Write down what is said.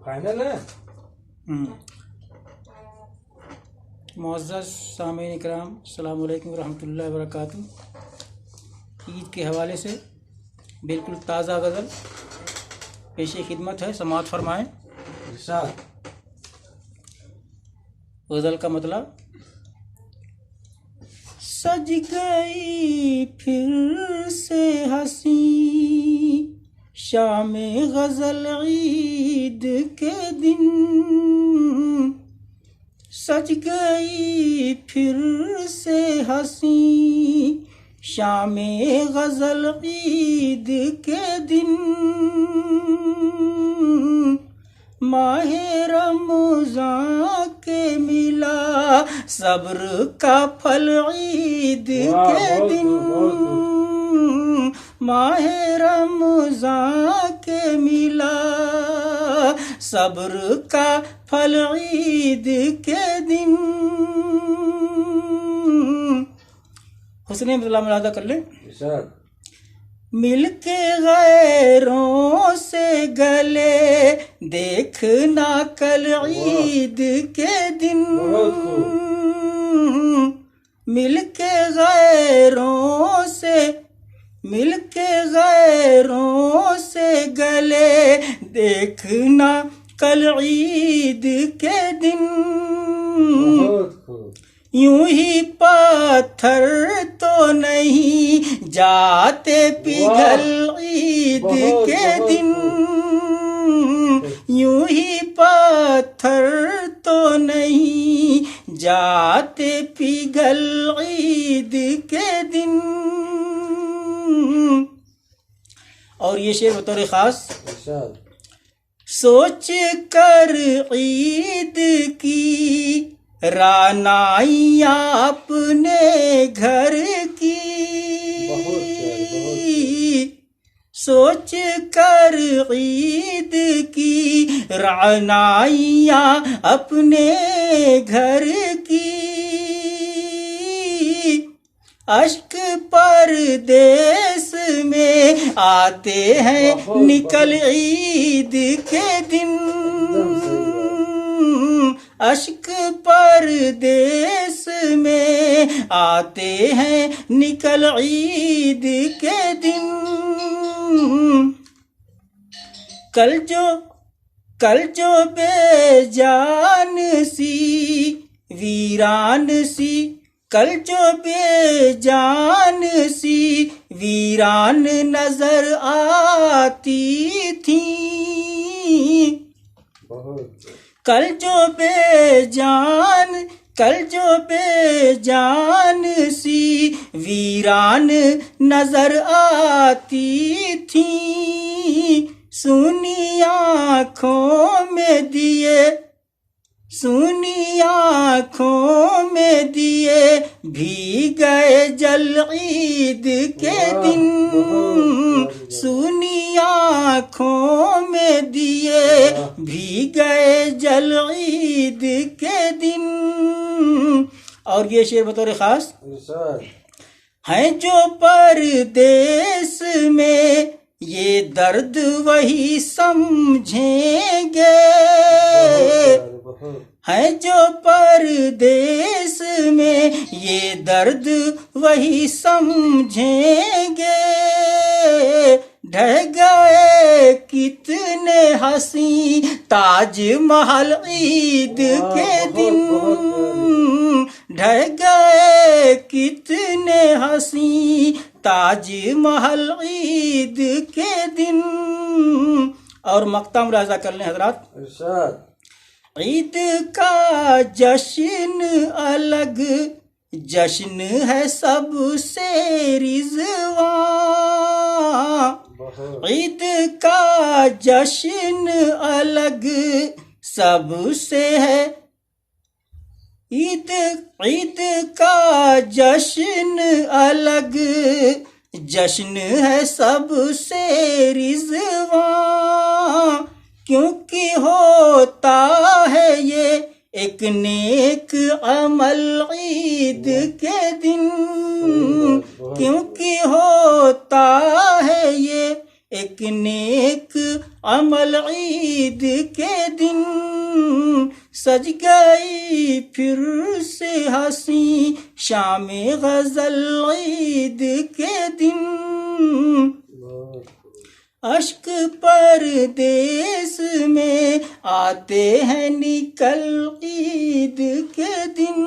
Final ہے. معزز سامعین کرام، السلام علیکم ورحمۃ اللہ وبرکاتہ. عید کے حوالے سے بالکل تازہ غزل پیش خدمت ہے، سماعت فرمائیں. ارشاد. غزل کا مطلب: سج گئی پھر سے ہنسی شام غزل عید کے دن، سج گئی پھر سے ہنسی شام غزل عید کے دن، ماہ رمضان کے ملا صبر کا پھل عید کے دن، ماہ رمضان کے ملا صبر کا پھل عید کے دن. حسن مطلب ملاحظہ کر لیں. ارشاد. مل کے غیروں سے گلے دیکھنا کل عید کے دن، مل کے غیروں سے گلے دیکھنا کل عید کے دن، یوں ہی پتھر تو نہیں جاتے پگھل عید کے دن، یوں ہی پتھر تو نہیں جاتے پگھل عید کے دن. اور یہ شعر بطور خاص: ارشاد. سوچ کر عید کی رعنائیاں اپنے گھر کی، سوچ کر عید کی رعنائیاں اپنے گھر کی، اشک پردیس میں آتے ہیں نکل عید کے دن، اشک پردیس میں آتے ہیں نکل عید کے دن، کل جو بے جان سی ویران سی، کل جو بے جان سی ویران نظر آتی تھی، کل جو بے جان سی ویران نظر آتی تھی، سونی آنکھوں میں دیے بھی گئے جل عید کے دن، سونی آنکھوں میں دیے بھی گئے جل عید کے دن. اور یہ شعر بطور خاص: ہیں جو پردیس میں یہ درد وہی سمجھیں گے، ہیں جو پردیس میں یہ درد وہی سمجھیں گے، ڈھہ گئے کتنے حسین تاج محل عید کے دن، ڈھہ گئے کتنے حسین تاج محل عید کے دن. اور مقطع ملاحظہ کر لیں حضرات. ارشاد. عید کا جشن الگ جشن ہے سب سے رضواں، عید کا جشن الگ سب سے ہے، عید کا جشن الگ جشن ہے سب سے رضواں، کیونکہ ہوتا ہے یہ ایک نیک عمل عید کے دن، کیونکہ ہوتا ہے یہ ایک نیک عمل عید کے دن سج گئی پھر سے ہنسی شام غزل عید کے دن اشک پردیس میں آتے ہیں نکل عید کے دن